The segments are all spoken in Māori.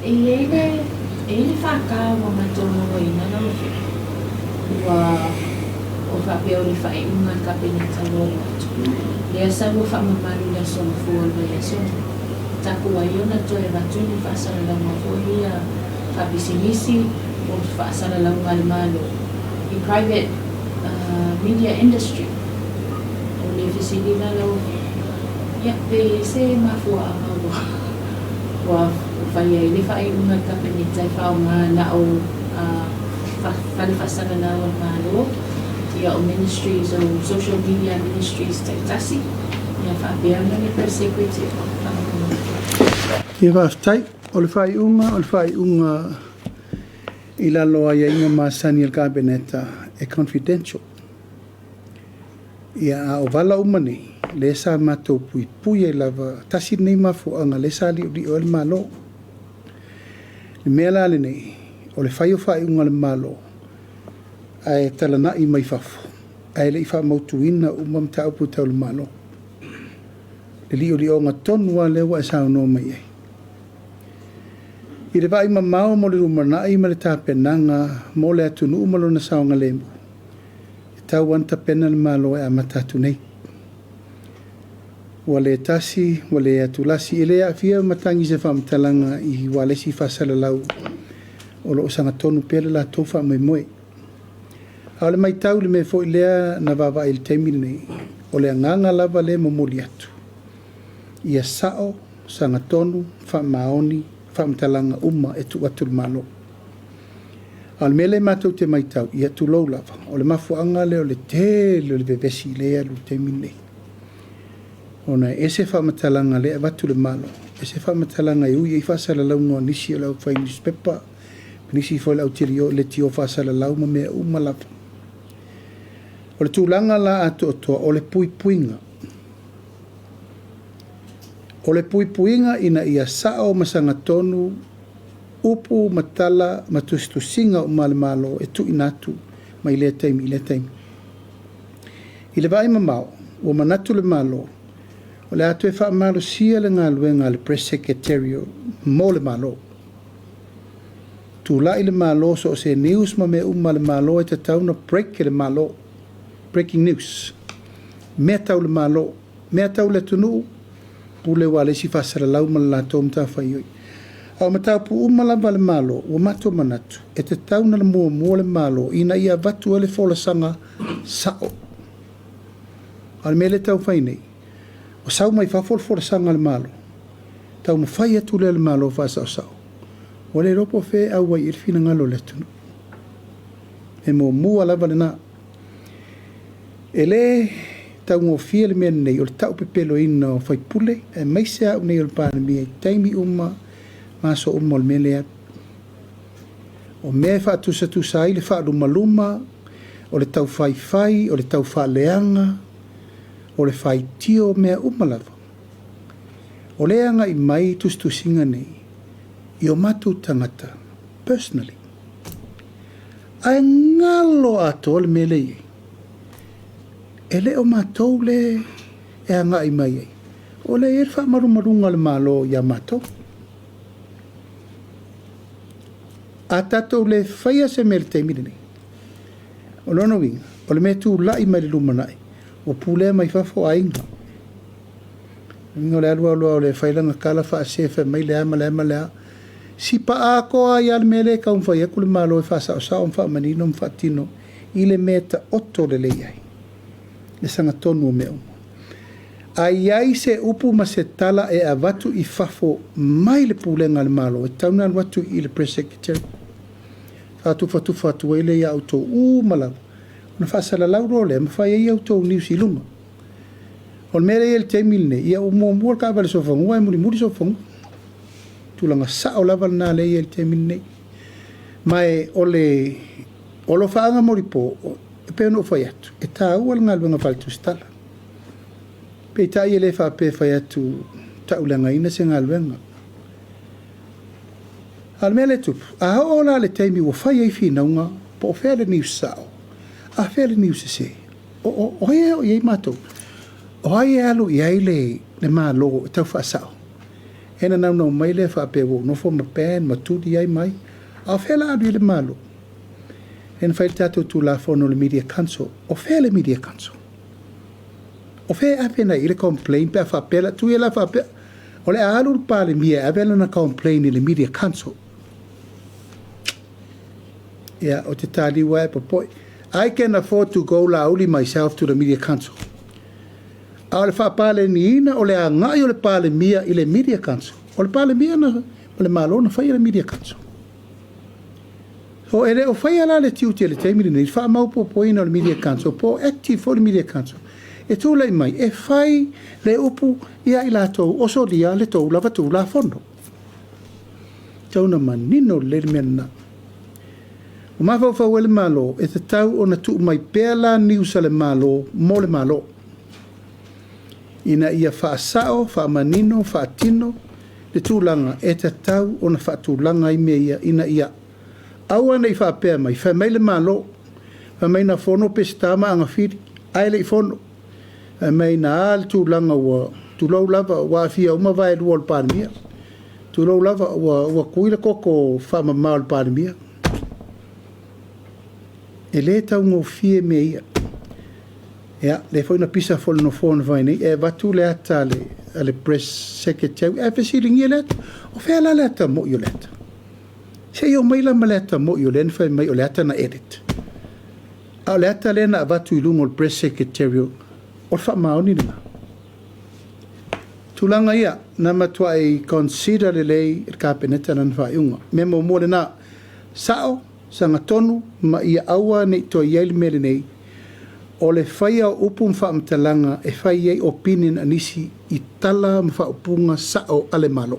ele whakawa matono i nana ua o whapea o le whae unga kapeneta lori atu. Lea sa ua whamamaru la sona fua le sona. Taku wa iona toe ratuni whaasara lau mawhoi a whapisinisi o whaasara lau ngalimalo. I private media industry. O le fisilina lau ia pe se mafua amawa. Wa whaia i le whae unga kapeneta i whaonga na o whale whaasara lau malo. Ia o ministries o social media ministries taitasi. Ia whaapea ngani press secretary. Ia whaftai, o le whai unga i lalo ai inga maasani al kabineta e confidential. Ia o wala umani, le sa mato pui e lava, tasi nei mafuanga, le sa li o le malo. Le mea lale nei, o le whai unga le malo, ai talana i mai fafo. Ai le i wha mautuina umam ta upu tau le malo. Le li o ngā tonua lewa e sao no mai ei. I le vai mamao mo le rumana i ma le tāpenanga mo le atunu umalo na sao ngā lemu. E tau anta pena le malo e amatatu nei. Wa le tasi, wa le atulasi, e le a fia matangi se whamatalanga i walesi whasala lau o lo sanga tonu pele la tofa mai moe. A le mai tau le me fo i lea na wawa il temil nei o le anganga lava le momoli atu. Ia sao, sanga tonu, whamaoni, whamatalanga uma e tu atu le malo. A le mele matou te mai tau, ia tu lou lava, o le mafuanga le o le te le vevesi lea lu temil nei. Ona ese whamatalanga le watu le malo, ese whamatalanga i ui i whasala lau noa nisi o lau whai newspaper, nisi fo lau tirio le tio whasala lau ma mea uma lava. O le tūlanga la ato toa o le puipuinga. O le puipuinga ina ia sao masanga tonu upu matala matustusinga o malo e tu inatu ma i lea taimi. I le vai mamao, o manatu le malo, o le ato e wha malo sia le ngā luenga le press secretario mo le malo. Tūla i le malo so se news ma me le malo e te tauna break le malo. Breaking news. Mea tau le malo, mea tau le tunu, pule wale si whasara lau ma la tōm tā whaioi. Au ma tau pu umalava le malo, ua mato manatu, e te tauna le mua le malo, ina ia vatu ele fola sanga sao. Al mele tau whainei, o sau mai whafol fola sanga le malo, tau ma whai atu le malo whasao sao. O le ropo whe au wai irfina ngalo le tunu. E mua lava le na. Ele tau ngō fia le mea nei o le tau pepelo ina o whai pule e maise au nei o le pāna mea i taimi uma maso uma o le mea lea. O mea whaatusa ai le whaalumaluma o le tau whai o le tau whaaleanga o le whai tio mea umalava. O leanga i mai tustusinga nei i o matu tangata personally. Ai ngalo ato le mea lei. E le o mātou le e anga i mai ei. O le e wha marunga le malo ia mātou. A tātou le whaia se mele te mire nei. O lono winga, o le me tū lai mai le lumanai. O pūlea mai whafo a inga. Winga o le alua o le whailanga kala wha a sefa mai le ama. Si pa a koa i al mele ka un whaia kule malo e wha sa o wha manino mwha tino. I le meta oto le leiai. Le sanga tonu o mea uma. Ai se upu ma se tala e a watu i fafo mai le pūlenga le malo. E tauna watu i le press secretary. Fatu e le ia auto malawa. Ona whaasala lauro le, ma whai e auto news i lunga. O le mere e le teimil ne, ia mua ka vale sofangu, ai muri sofangu. Tūlanga sao lava na le e le teimil ne. Mai o lo whaanga moripo, e pēo no whai atu. E tā ua ngā luenga whalitu stala. Pei tā i le whape whai atu ta ulanga ina se ngā luenga. Al mea le tupu. A hao la le teimi ua whai ei whinaunga po o whea le nius sao. A whea le nius e se. O hea o iei mātou. O hai e alu i ai le mā logo e tau wha sao. ena nau mai le whaape wo nofo ma pen ma tudi ai mai a whela adu le malo ena whai tātou tū la whono le media council o whea le media council o whea ape na i le complain pe a whaapela tu e la whaapela o le alu pa le mia avela na complain i le media council ia o te tali wa po poi I can afford to go lauli myself to the media council. A le whaapale ni ina o le a ngai o le pale mia i le media council. O le pale mia na o le malo na whai le media council. So ere o whai ala le tiu te le teimiri ni wha mau po poina o le media council, po active o le media council. E tū lei mai, e whai le upu ia i la tau oso lia le tau lava tū la fondo. Tau na manino le mena. O mawhau le malo e te tau o na tuu mai pēla niusa le malo mo le malo. Ina ia whaasao, whaamanino, whaatino, le tūlanga e te tau o na whaatūlanga i mea ia ina ia. Aua nei whaapea mai, whamai le malo, whamai na whono pestama anga whiri, ai le i whono. Whamai na al tūlanga ua, tūlau lava wa fia uma vai lua le pārimia. Tūlau lava ua kuila koko whamamau le pārimia. E le tau ngō fie me ia. Ia, le fwoi na pisa fol no fōna vai nei, e watu le ata le press secretary, e whesiringi e le ata, o whea le ata mo i o le ata. Se i o maila ma le ata mo i o le whai mai o le ata na edit. A o le ata le na watu i lungo le press secretary, o le wha maoni nina. Tulanga ia, na matua i consider le lei il kapeneta na nwha iunga. Memo mo le na sao, sanga tonu ma ia aua nei to iai mele nei o le whaia o upu mwhaamtalanga e whai ei opinion anisi i tala mwhaupunga sao ale malo.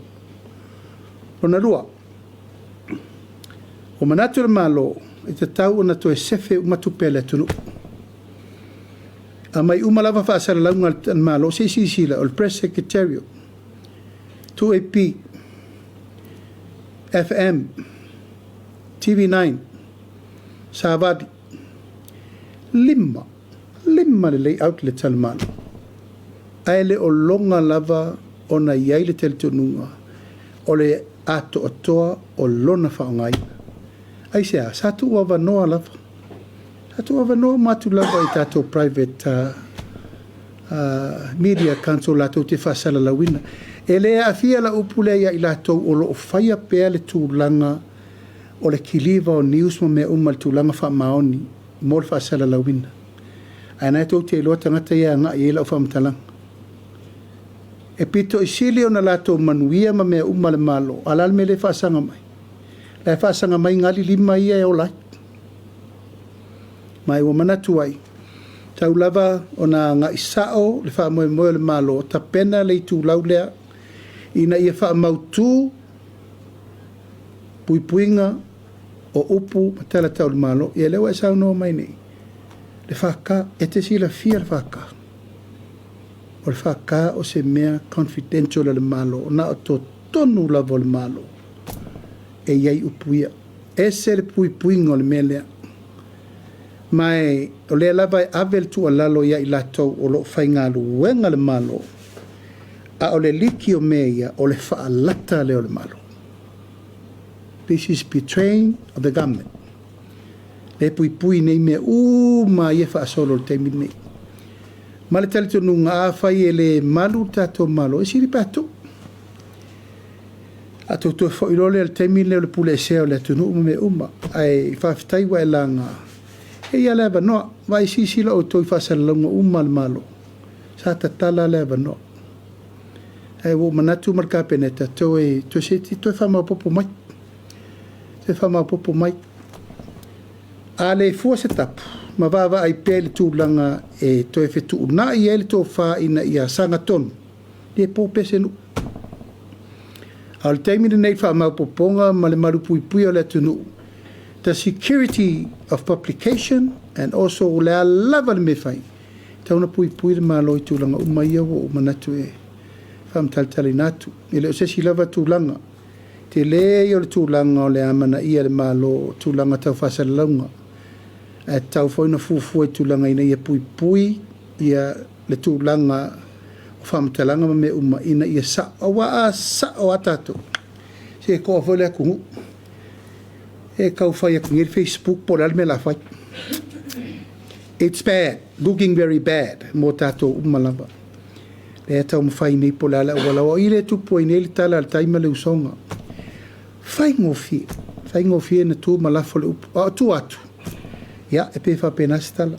Ona rua, o manatu le malo e te tau ona to e sefe umatupele tunu. A mai umalava whaasara launga le malo se sisila o le press secretariat 2AP FM TV9 Savadi lima le lei outlet salmano aile o longa lava ona iai le teletonunga o le ato atoa o lona whaongai ai sea satu wava noa lava satu wava noa matu lava i tato private media council lato te whasala lawina e lea a fia la upulea i lato o lo whaia pea le tūlanga o le kiliva o news mo mea umal tūlanga wha maoni mo le whaasala lawina. Ai nai tau te loa tangata ia ngā i ela o whamatalang. E pito i sili o na lato manuia ma mea umal malo, alal me le whaasanga mai. Le whaasanga mai ngali lima ia e o lai. Mai o manatu ai. Tau lava o na ngā isao le wha moe moe le malo, ta pena le i tūlau lea, ina ia wha mautu puipuinga o upu matala tau le malo, ia lewa e sao noa mai nei. Le whaka, e te sila fia le whaka. O le whaka o se mea confidential le malo, o na o to tonu lavo le malo. E iai upuia. E se le puipuinga o le mea lea. Mai, o lea lava e avel tu alalo ia i latou o lo whaingalu wenga le malo. A o le liki o mea ia, o le whaalata leo le malo. This is betraying of the government. Le pui nei me ma ia fa solo le temi nei. Ma le tali tonu ngā whai e le malu tato malo, e siri pato. A to whairole le temi leo le pule seo le tunu me ai whawhitai wa e langa. E ia lewa noa, vai sisi la o toi whasalalonga le malo. Sa tatala lewa noa. E wo manatu marka peneta, toi seti, toi whamau popo mai. Te whamau popo mai. A le fua se tapu, ma wawa ai pēle tūlanga e toi whetu una i ele tō wha ina ia sanga tonu. Le pō pese nu. A le teimina nei whamau poponga ma le maru pui o le tunu. The security of publication and also le a lava le me whai. Tauna pui le malo i tūlanga umaia o manatu e whamtaltali natu. E leo sesi lava tūlanga. Te le o le tūlanga o le amana ia le malo tūlanga tau whasalaunga. E tau whaina fufu e tūlanga ina ia pui ia le tūlanga o whamtalanga me uma ina ia sa o atato. Se ko fole aku. E kau whai aku ngir Facebook por alme la whai. It's bad, looking very bad, mo tato umalava. Le tau mwhai nei po lala wala o ile tupu i nei tala al taima le usonga. Whai ngofie na tu malafo le upu, tu atu. Ya, e pe wha penasi tala.